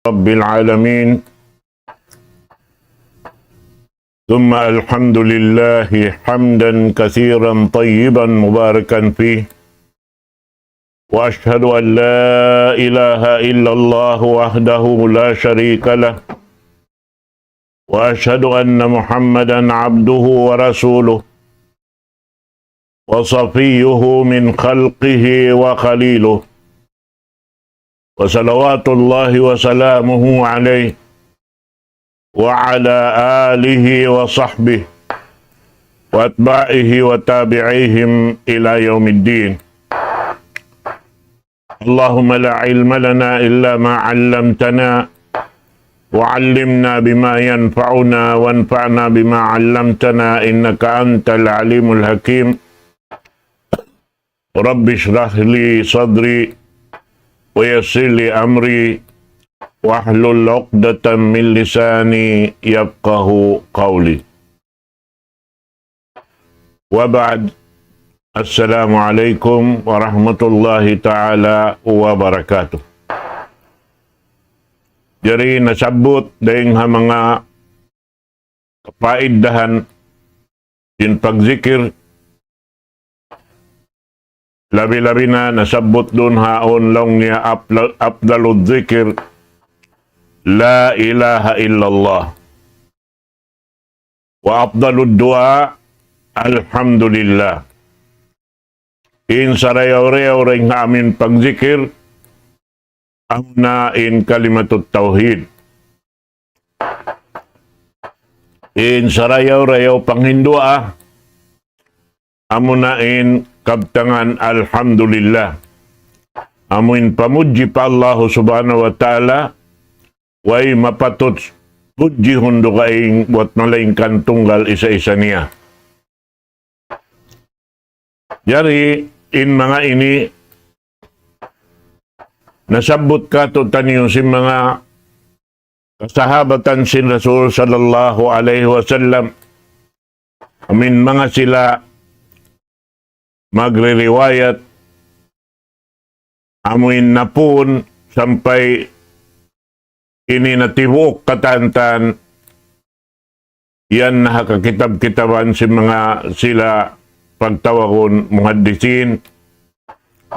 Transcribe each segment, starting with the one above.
رب العالمين ثم الحمد لله حمدا كثيرا طيبا مباركا فيه وأشهد أن لا إله إلا الله وحده لا شريك له وأشهد أن محمدا عبده ورسوله وصفيه من خلقه وخليله وصلوات الله وسلامه عليه وعلى آله وصحبه وأتباعه وتابعيهم إلى يوم الدين. اللهم لا علم لنا إلا ما علمتنا وعلمنا بما ينفعنا وانفعنا بما علمتنا إنك أنت العليم الحكيم. رب اشرح لي صدري ويسر لي أمري واحلل عقدة من لساني يفقه قولي. وبعد، السلام عليكم ورحمة الله تعالى وبركاته. Jadi nasabot dahil nga mga kapaiddahan din pagzikir, labi-labi na nasabot doon haon lang niya afdalud zikir la ilaha illallah wa afdalud dua alhamdulillah. In sarayaw-rayaw rin nga amin pagzikir amna in kalimatut tauhid. In sarayaw-rayaw panghindua amuna in kabtangan alhamdulillah. Amuin pamuji pa Allah subhanahu wa ta'ala way mapatot puji hundo kaing buat malaingkan tunggal isa-isa niya. Jadi in mga ini nasabot ka to tanyo si mga kasahabatan sin Rasul sallallahu alaihi wasallam. Amin mga sila magririwayat amuin na pun sampai ini natibuk katantan yan nakakakitab-kitaban si mga sila pagtawakon muhaddisin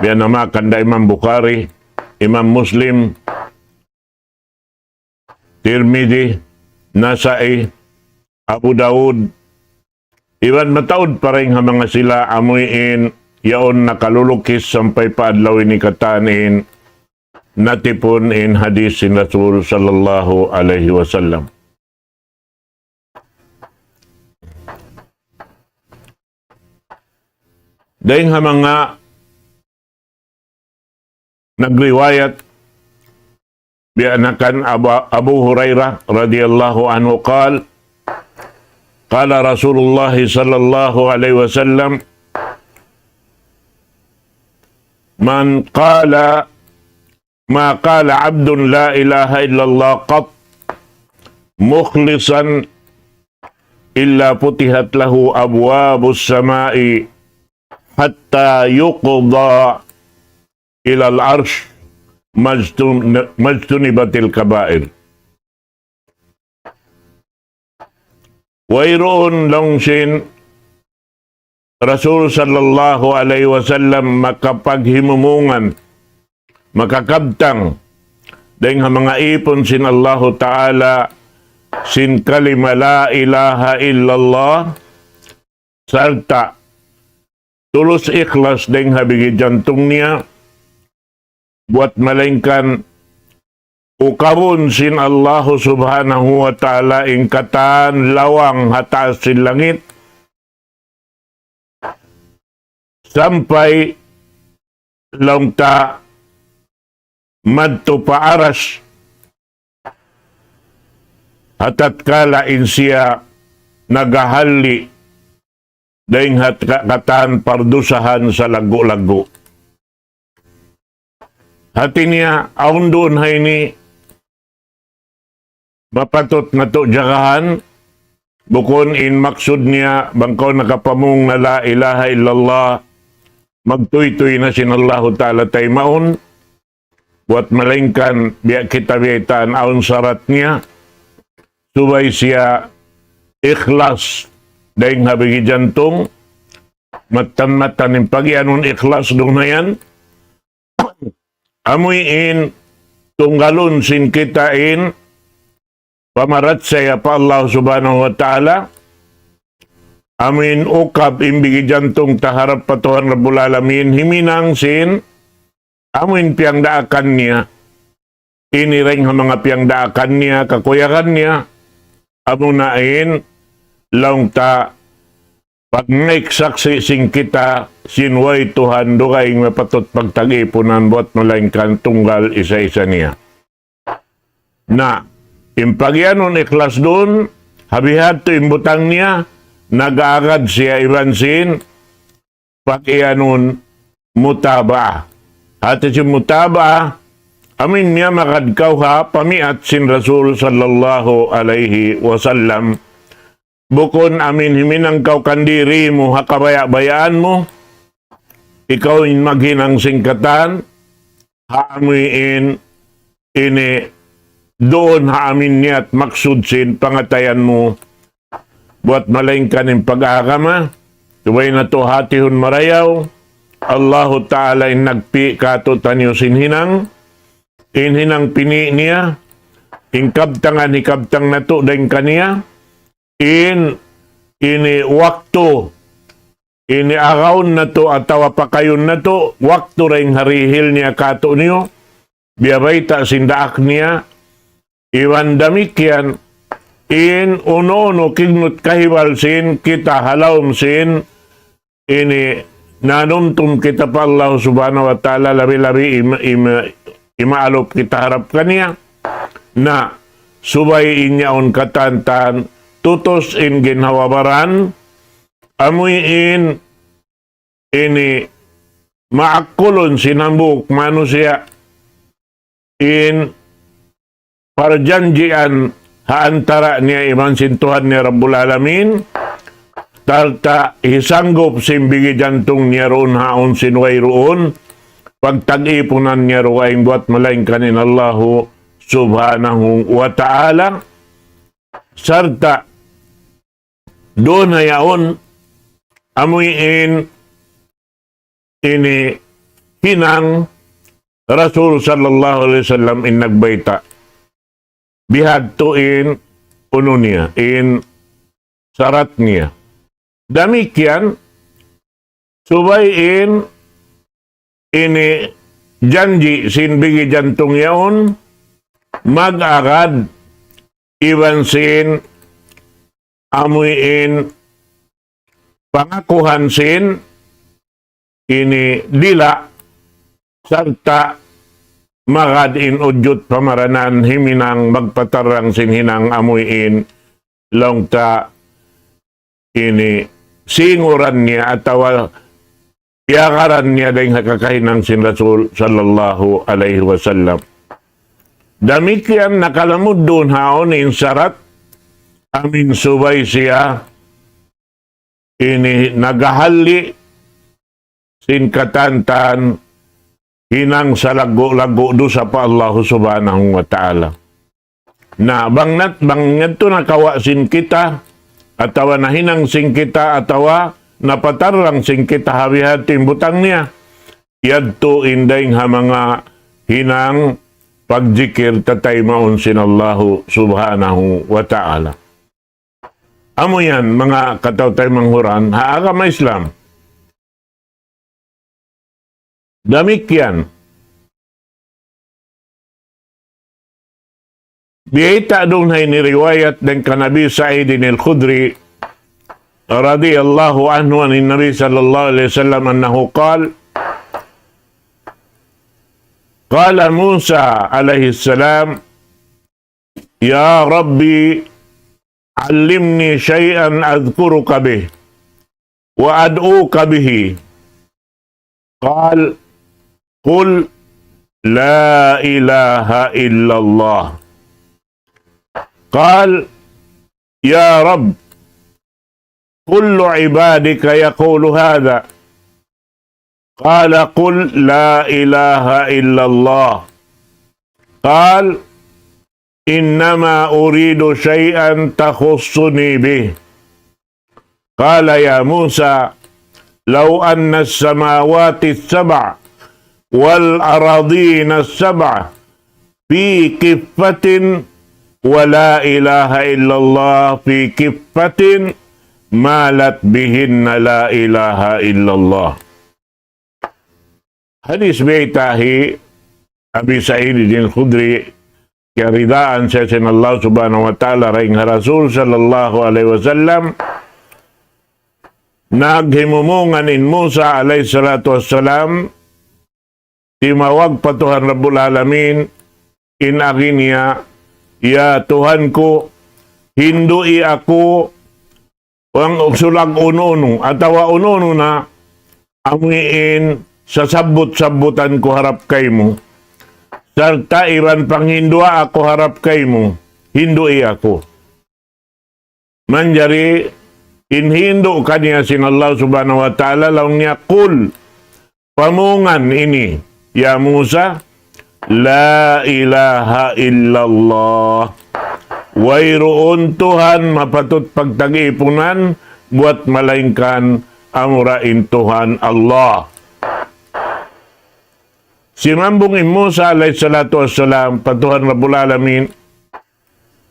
yan nama kanda Imam Bukhari, Imam Muslim, Tirmidhi, Nasai, Abu Daud. Iwan mataod pa rin mga sila amuin yaon nakalulukis sampay paadlaw ni katanin natipon in hadis sin Rasul sallallahu alaihi wasallam. Dahil mga nagriwayat bianakan Abu Hurairah radhiyallahu anhu qala qala Rasulullah sallallahu alaihi wasallam man qala ma qala abdun la ilaha illallah qat mukhlisan illa putihat lahu abwabus samai hatta yuqda ila al-arsh majtunibatil kabair. Wayroon longsin Rasul sallallahu alaihi wasallam makapaghimumungan, makakabtang dahil mga ipon sin Allahu Ta'ala sin kalima la ilaha illallah sarta tulus ikhlas dahil habigi jantung niya buat malingkan ukawon sin Allah subhanahu wa ta'ala ingkatan lawang hataas sin langit sampai langta madto paaras hatat kala insiya nagahalli dahing katan pardusahan sa lago-lago. Hati niya aun doon hay ni mapatot na to jagahan bukon in maksud niya bangkaw nakapamung na la ilaha illallah magtuy-tuy na sin Allahu Ta'ala tay maun buat malingkan biya kita biyataan aun syarat niya, subay siya ikhlas daing habigi jantung, matan-matan yung pag-ianun ikhlas doon na yan, amuyin tunggalun sin kitain, pamarat saya pa Allah subhanahu wa ta'ala, amin ukab imbigi jantung taharap pa Tuhan Rabbul Alamin, himinang sin, amin piyang daakan niya, iniring ang mga piyang daakan niya, kakuyakan niya, amunain, laung ta, pag saksi sing kita, sinway Tuhan, dukaing mapatot pagtag-ipunan, buat malangkan tunggal isa-isa niya. Na, impagyanon ikhlas doon, habihat to imbutang niya, nag-aagad siya ibansin, pag-iyanon mutaba. Hati si mutaba, amin niya makadkaw ha, pamiat sin Rasul sallallahu alaihi wasallam, bukon amin himinang kau kandiri mo, hakabaya-bayaan mo, ikaw yung maghinang singkatan, haamuin ini, doon haamin niya at maksudsin, pangatayan mo, buat malingkan yung pag-aakama, tuway na to hatihon marayaw, Allahu Ta'ala in nagpi kato tanyo sinhinang, inhinang pini niya, inkabtangan hikabtang na to daing kaniya, ini waktu, ini araw na to atawa pa kayon na to, waktu ring harihil niya kato niyo, biyabay ta sindaak niya, iwan damikyan, in uno-uno kignut kahibal sin, kita halawm sin, ini nanuntum kita pa Allah subhanahu wa ta'ala, labi-labi imaalop kita harap kaniya, na subay inyaon katantan, tutos in ginhawabaran, amuyin ini maakulon sinambuk manusia in parjanjian haantara niya iman sintuhan ni Rabbul Alamin, tarta hisanggup simbigi jantung niya roon haon sinway roon, pagtag-ipunan niya roon buat malaingkanin Allahu subhanahu wa ta'ala, sarta doon na yaon amuyin ini hinang Rasul sallallahu alaihi wasallam in nagbayta bihadtuin uno niya in sarat niya. Damikyan subayin ini janji sinbigi jantung yaon mag-agad iwan sin amuin pangakuhan sin ini dila sarta magad in udyot pamaranan himinang magpatarang sin hinang amuin long ta ini singuran niya atawa yakaran niya dahil hakakahinang sin Rasul sallallahu alaihi wasallam. Damikyan nakalamod doon haon in sarat, amin subay siya, ini nagahali, sin katantan, hinang sa lago-lago do sa pa Allah subhanahu wa ta'ala. Na bangnat to nakawa sin kita, atawa na hinang sin kita, atawa napatarang sin kita habihatin butang niya, yadto indayng ha mga hinang pagzikir tatay maun sin Allahu subhanahu wa ta'ala. Amo yan, mga katawtay manghuran, haagama Islam. Damikyan. Biyita doon ay niriwayat ng kanabi Sa'idin al-Khudri radiyallahu anhu anin Nabi sallallahu alaihi wasallam annahu qala قال موسى عليه السلام يا ربي علمني شيئا أذكرك به وأدعوك به قال قل لا إله إلا الله قال يا رب كل عبادك يقول هذا قال قل لا إله إلا الله قال إنما أريد شيئا تخصني به. قال يا موسى لو أن السماوات السبع والأراضين السبع في كفة ولا إله إلا الله في كفة مالت بهن لا إله إلا الله. Hadis bitahi Abi Sa'id al-Khudri karidaan sa Allah subhanahu wa ta'ala ring Rasul sallallahu alaihi wasallam naghimumungan in Musa alayhi salatu wassalam timawag pa Tuhan Rabbul Alamin in aginya ya Tuhan ko hindui ako ang sulag ununo atawa ununo na amuin sa sabot-sabutan ko harap kay mo sarta iban panghindua ako harap kay mo hindui ako manjari inhindo kaniya sin Allah subhanahu wa ta'ala laung niya kul pamungan ini ya Musa la ilaha illallah wayroon Tuhan mapatut pagtag-ipunan buat malaingkan amurain Tuhan Allah. Sinambung Musa alayhi salatu wassalam patuhan Rabbul Alamin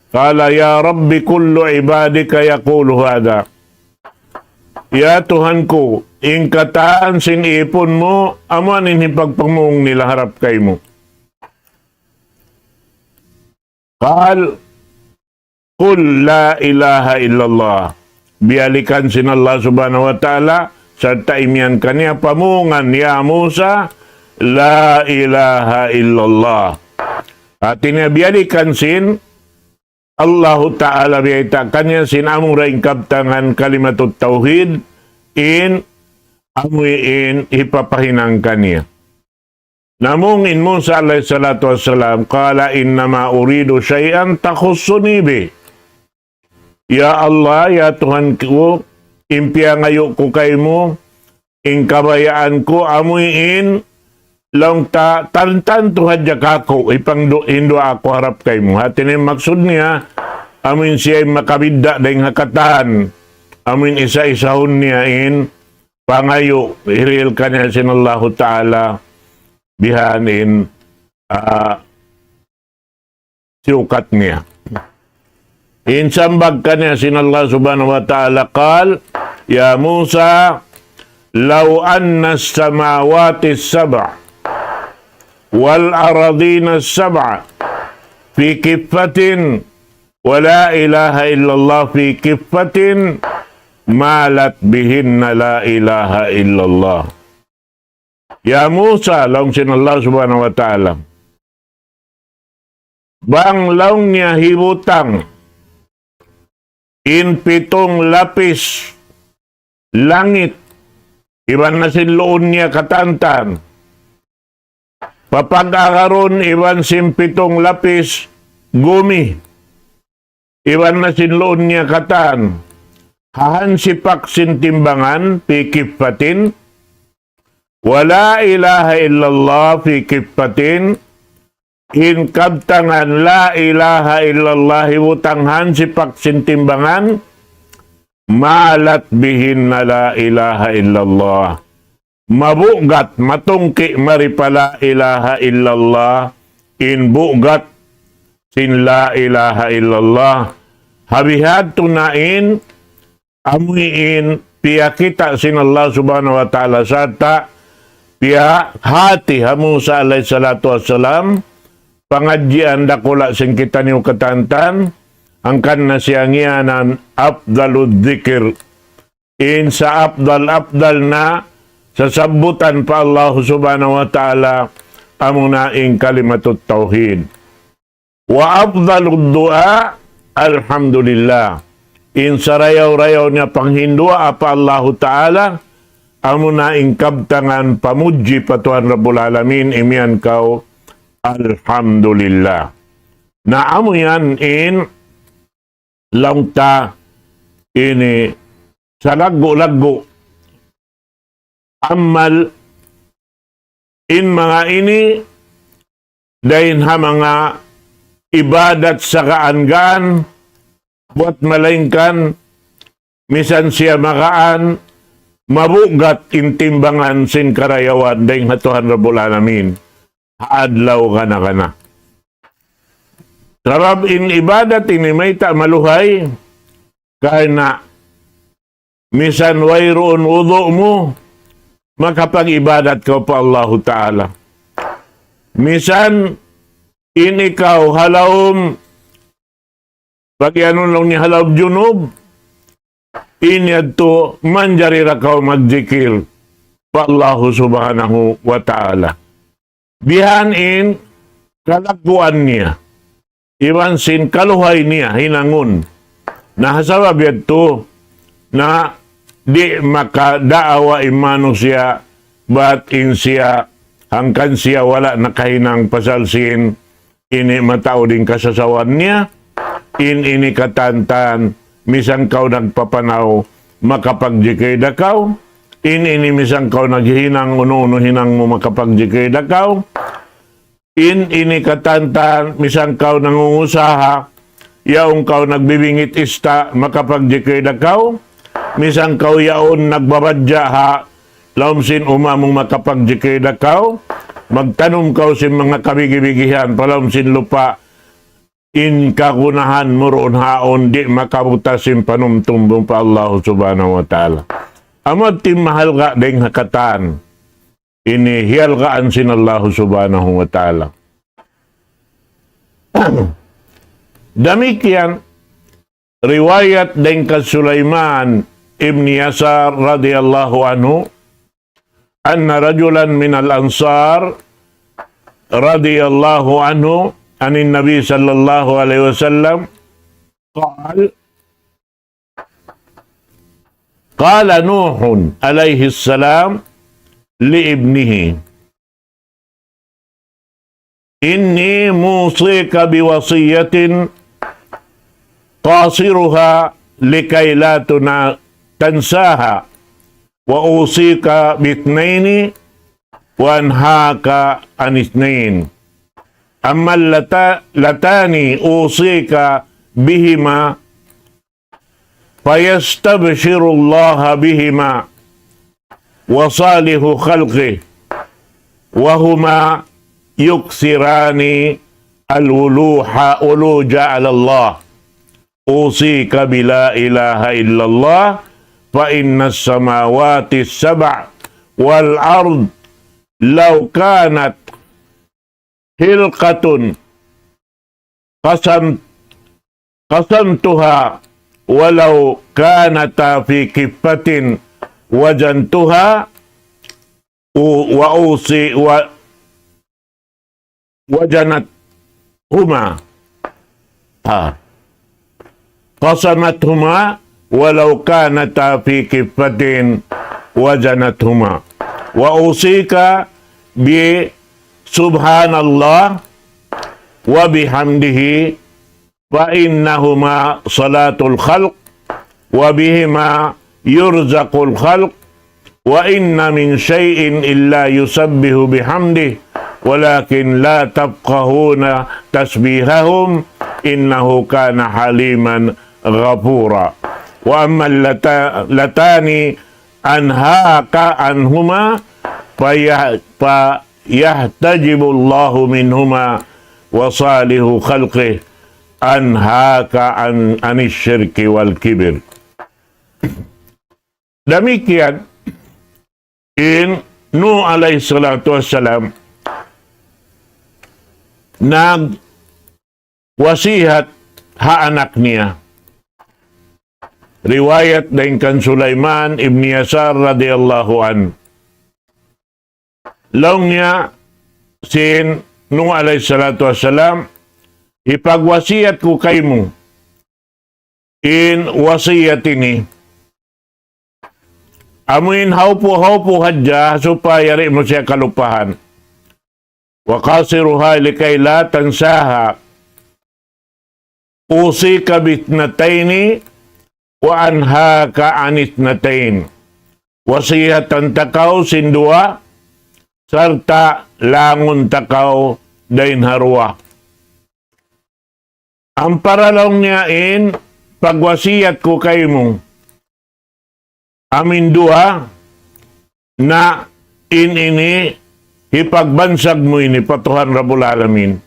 qala ya Rabbi kullu ibadika yaqulu hada. Ya Tuhan ko ingkataan sin ipon mo aman ini pagpamung nila harap kay mo. Qal qul la ilaha illallah. Bialikan sin Allah subhanahu wa ta'ala serta imian kaniya pamungan ya Musa la ilaha illallah. Artinya bialikan sin Allah Ta'ala biyaitakan niya sin among raingkab tangan kalimatut tauhid in amuin ipapahinangkan niya. Namung in Musa alayhi salatu wassalam qala innama uridu syai'an takhussuni bi. Ya Allah, ya Tuhan ko, impia ngayo ko kay mo, ing kabayaan ko amuin lang ta tantan Tuhan jakako ipang indo ako harap kay mo. Hatin yung maksud niya amin siya makabida dahil hakatan amin isa-isahon niya in pangayo hiril kanya sinallahu ta'ala bihanin siukat niya. Insambag kanya sinallah subhanahu wa ta'ala qal ya Musa law anna as-samawati as-sab'a wal aradina as-sab'a fi kiffatin wa la ilaha illallah fi kiffatin malat bihinna la ilaha illallah. Ya Musa laung sinallah subhanahu wa ta'ala bang laung niya hibutang in pitong lapis langit iban na sinloon niya katantan papag-akaron iban simpitong lapis gumi iban na sinloon niya katan hahan sipak sintimbangan fi kifatin wala ilaha illallah fi kifatin in kabtangan la ilaha illallah hibutanghan sipak sintimbangan malat bihin na la ilaha illallah mabugat matungki maripala ilaha illallah in bugat sin la ilaha illallah habihad tunain amuin piya kita sin Allah subhanahu wa ta'ala sarta piya hati hamu sa alayhi salatu wassalam pangadjian dakula sin kita niyo katantan angkan na siyangianan afdalud dzikir in sa afdal na sa sabutan pa Allah subhanahu wa ta'ala amunaing kalimatut tauhid wa afdalud du'a alhamdulillah in sa rayaw-rayaw niya panghindua apa Allah ta'ala amunaing kabtangan pamuji patuhan Rabbul Alamin imian kau alhamdulillah na amo yan in langta ini sa lago-lago amal in mga ini dahin ha mga ibadat sa kaangaan, buat malaingkan, misan siya makaan, mabugat intimbangan sin karayawan, dahin hatuhan Rabbul Alamin, haadlaw ka na. Sarab in ibadat, ini may ta maluhay, kaya na, misan wayroon udo mo, makapag-ibadat ka pa Allah Ta'ala. Misan, in ikaw halawom, pag ano lang ni halawom junub, inyad to, manjari rakaw magzikir, pa Allah Subhanahu wa Ta'ala. Bihanin, kalakuan niya, iwan sin kaluhay niya, hinangon, na hasabab yato, na di makadaawa imano siya, batin siya, hangkan siya wala nakahinang pasalsin, ini matao din kasasawan niya, ini katantan, misang kau nagpapanaw, makapagjikay dakaw, ini misang kau naghinang, uno hinang mo makapagjikay dakaw, ini katantan, misang kau nangungusaha, yaong kau nagbibingit ista, makapagjikay dakaw, misang kau yaon nagbabadya ha, laumsin umamong makapagjikay dakaw, magtanong kau sin mga kabigibigihan, palaumsin lupa, in kakunahan muroon haon, di makabutas sin panumtumbong pa Allah Subhanahu wa Ta'ala. Amad tim mahal ka ding hakatan, ini hiyal kaan sin Allah Subhanahu wa Ta'ala. Damikian, riwayat ding ka Sulaiman ibn Yasar radhiyallahu anhu, anna rajulan min al-ansar radhiyallahu anhu anin Nabi sallallahu alaihi wasallam qala Nuhun alaihi salam li ibnihi inni musika biwasiyatin qasiruha likay la tansaha wa usika bitnaini wa anhaka anisnain amma latani usika bihima fayastabshiru Allah bihima wa salihu khalqih wa huma yuksirani uluja ala Allah usika bila ilaha illallah fa inna samawati sab'a wal ard law kanat hilqatun qasamtuha walau kanata fi kiffatin wajantuha wa usi wa wajanat huma qasamathuma walau kanata fi kiffatin wajanathuma wa usika bi subhanallah wa bihamdihi fa innahuma salatul khalq wa bihima yurzaqul khalq wa inna min shay'in illa yusabbihu bihamdihi walakin la tafqahuna tasbihahum innahu kana haliman ghafura. Wa amma latani anhaka anhuma yahtajibu Allahu minhuma wa salihu khalqih anhaka anis syirki wal kibir. Demikian in Nuh alaihi salatu wassalam nag-wasihat ha anak niya. Riwayat din kan Sulaiman ibn Yasar radhiyallahu an. Long niya sin Nuh alayhi salatu wassalam, ipagwasiyat ko kay mo in wasiyat ini amuin haupo hadya supaya rin mo siya kalupahan wa qasiruha likay la tansaha usika bitnataini wa anhaka anitnatain wasiyatan takaw sindua sarta langon takaw dain harwa. Ang paralong niya in pagwasiyat ko kay mo. Amin dua na ini hipagbansag mo ini patuhan Rabbul Alamin.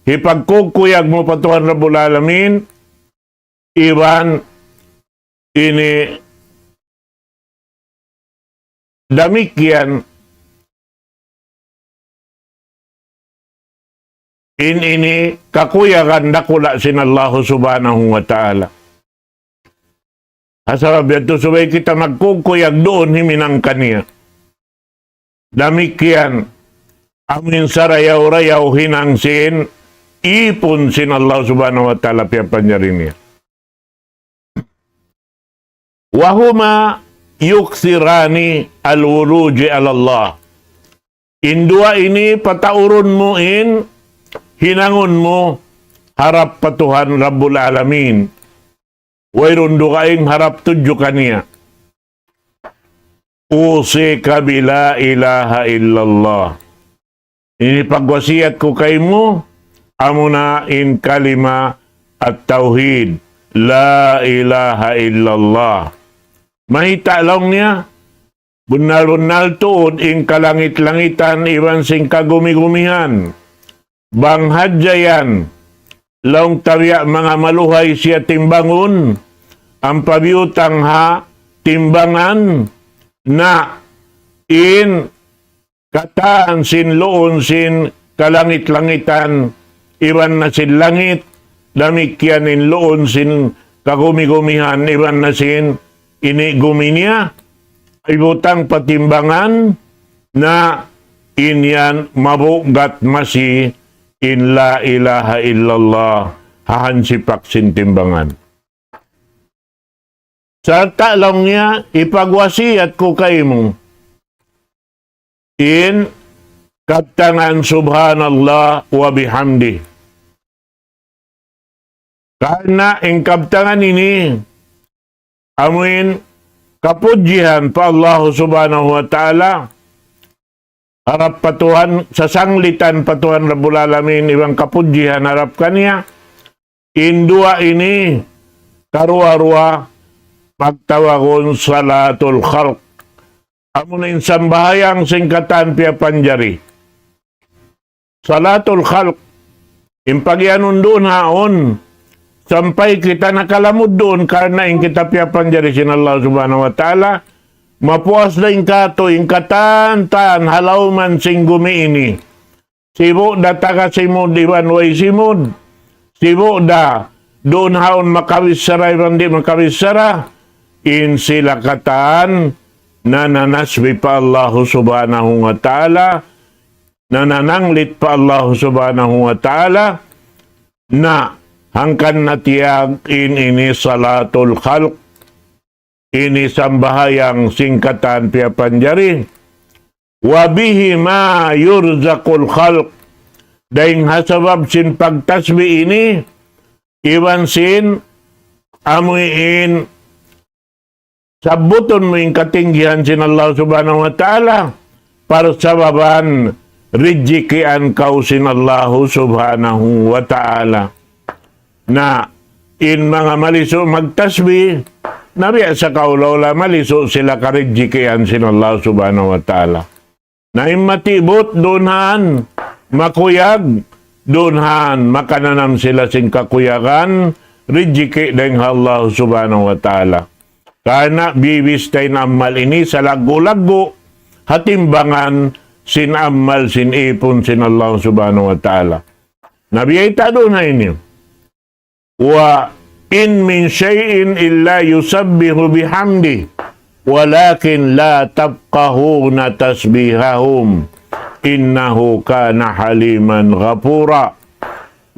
Hipagkukuyag mo patuhan Rabbul Alamin, iwan ini damikyan ini kakuyagan dakula sin Allah subhanahu wa ta'ala. Asabab yato subay kita magkukuyag doon himinang kaniya. Damikyan amin sarayaw-rayaw hinangsin ipon sin Allah subhanahu wa ta'ala piyapanyarin niya. Wahuma yuksirani al-wuruji alallah. Indua ini patauron mo in hinangon mo harap patuhan Rabbul Alamin. Wayrundo kaing harap tudyo kaniya. Usika bila ilaha illallah. Ini pagwasiyat ko kay mo, amuna in kalima at tauhid. La ilaha illallah. Mahita lang niya. Bunal-bunal tuod in kalangit-langitan iwan sing kagumi-gumihan. Banghadyayan, laong tabiya mga maluhay siya timbangon, ang pabiyutang ha timbangan na in kataan sin loon sin kalangit-langitan, iwan na sin langit, damikyan in loon sin kagumi-gumihan, iwan na sin inigumi niya, ibutang patimbangan na inyan mabugat masi in la ilaha illallah hahansipak sintimbangan. Sa talong niya, ipagwasiyat ko kay mo in kaptangan subhanallah wa bihamdi. Karena in kaptangan ini, amuin kapudjihan pa Allah subhanahu wa ta'ala, harap patuhan, sa sanglitan patuhan Rabbul Alamin, ibang kapudjihan harap kanya. Indua ini, karwa-rwa, pagtawagon salatul khalq. Amo na yung sambahayang singkatan piya panjari. Salatul khalq. Impagyanon doon haon, sampay kita nakalamod doon, karena yung kita piya panjari sin Allah subhanahu wa ta'ala, mapuas na ingkato, ingkatan-tan, halaw man sing gumi ini. Sibo da taga simod, iwan way simod. Sibo da, doon haon makawisara, iwan di makawisara. In sila katan, nananasbi pa Allah subhanahu wa ta'ala, nanananglit pa Allah subhanahu wa ta'ala, na hangkan natiyag in ini salatul khalq. Ini sambahayang singkatan piya panjari. Wabihi ma yurzakul khalq. Daing hasabab sin pagtasbi ini, iwan sin amuin sabuton mo yung katinggihan sin Allah subhanahu wa ta'ala, para sababan rijikian kau sin Allah subhanahu wa ta'ala. Na in mga maliso magtasbi, nabiya sa kaulawla, maliso sila karidjikian sin Allah subhanahu wa ta'ala. Na matibot doonhan, makuyag, doonhan, makananam sila sin kakuyagan, ridjiki dahil Allah subhanahu wa ta'ala. Karena bibistay na amal ini sa lago-lago, hatimbangan sin amal, sin ipon, sin Allah subhanahu wa ta'ala. Nabiyay ta doon na inyo. Wa in min shay'in illa yusabbihu bihamdi walakin la tabqahuna tasbihahum innahu kana haliman ghafura.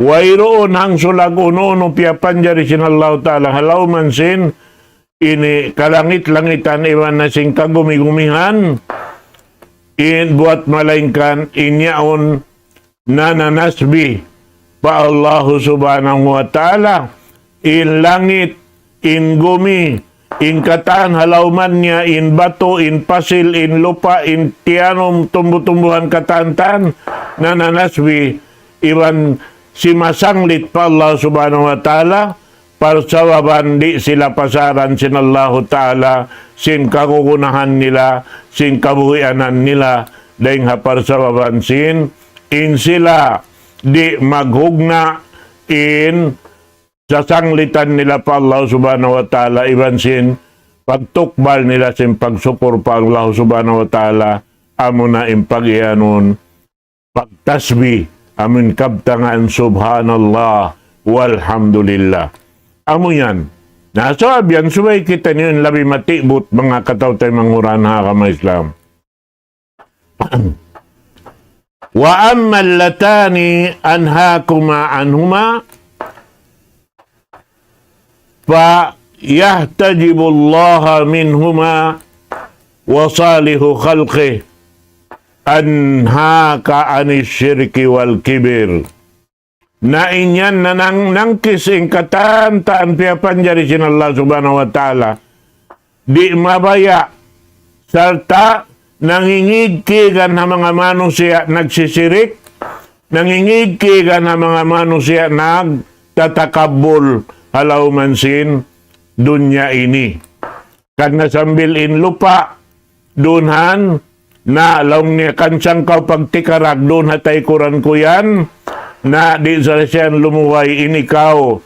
Wayroon hang sulag uno piya panjari sin Allah ta'ala halaw man sin ini kalangit-langitan iwan na sing kagumi-gumihan in buat malaingkan inyaon nananasbi pa Allah subhanahu wa ta'ala in langit, in gumi, in kataan halauman niya, in bato, in pasil, in lupa, in tianom, tumbuh-tumbuhan katantan, nananasbi, iwan si masanglit pa Allah subhanahu wa ta'ala, parsawaban di sila pasaran sin Allah ta'ala, sin kakukunahan nila, sin kabuhianan nila, dahil parsawaban sin, in sila di maghugna in sasanglitan nila pa Allah subhanahu wa ta'ala, iwan sin pagtukbal nila sin pagsupor pa Allah subhanahu wa ta'ala, amo na impagyanon pagtasbih, amin kabtangan subhanallah walhamdulillah. Amo yan. Nasa abyan, subay kita niyo yung labi matibot mga katawtay manghuran ha kama Islam. Wa amma allatani anhakuma anhuma fa yahtajibu Allah minhuma wa salihu khalqih anhaka anis syirki wal kibir. Na inyan na nang kising kataan-taan piyapanjari sin Allah subhanahu wa ta'ala, di mabaya, sarta nangingig kigan na mga manusia nagsisirik, nangingig kigan na mga manusia nagtatakabul halaw mansin dunya ini. Kag nasambil in lupa, dunhan, na laong niya kansang kau pagtikarag, dun hatay kuran ko yan, na di sa siyan lumuway inikaw,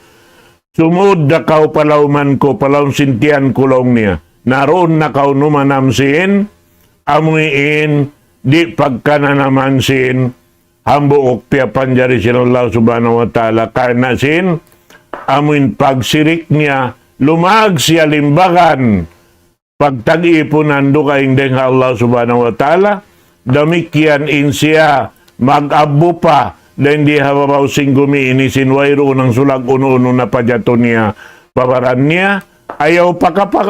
sumud na kau palawman ko, palawang sintian kulong niya, naroon na kau numanamsin, amuin, di pagkananamansin, hambuok piyapanjari sin Allah subhanahu wa ta'ala, karena sin, amuin pagsirik niya, lumag siya limbagan, pagtag-ipunan do kaing deng Allah subhanahu wa ta'ala, damikyan in siya, mag-abo pa, dan di hababaw singgumi ini sinwayro ng sulag uno-uno na padyato niya, pabaran niya, ayaw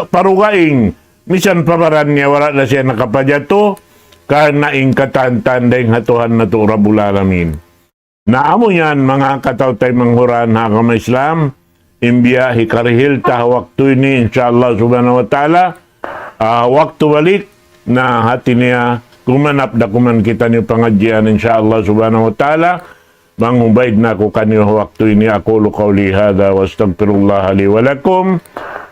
parugaing, misan pabaran niya, wala na siya nakapadyato, karena ingkatan tandeng hatuhan na to Rabbul Alamin. Naamo yan mga katawtay manghuran ha kama Islam, imbiya hikarihil ta waktu ini insyaallah subhanahu wa ta'ala, waktu balik na hati niya kumanap da kuman kita ni pengajian insyaallah subhanahu wa ta'ala, manghubaid na ko kanyo waktu ini, aqulu qawli hadha wa astaghfirullah li wa lakum,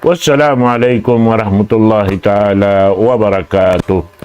wassalamu alaikum warahmatullahi ta'ala wabarakatuh.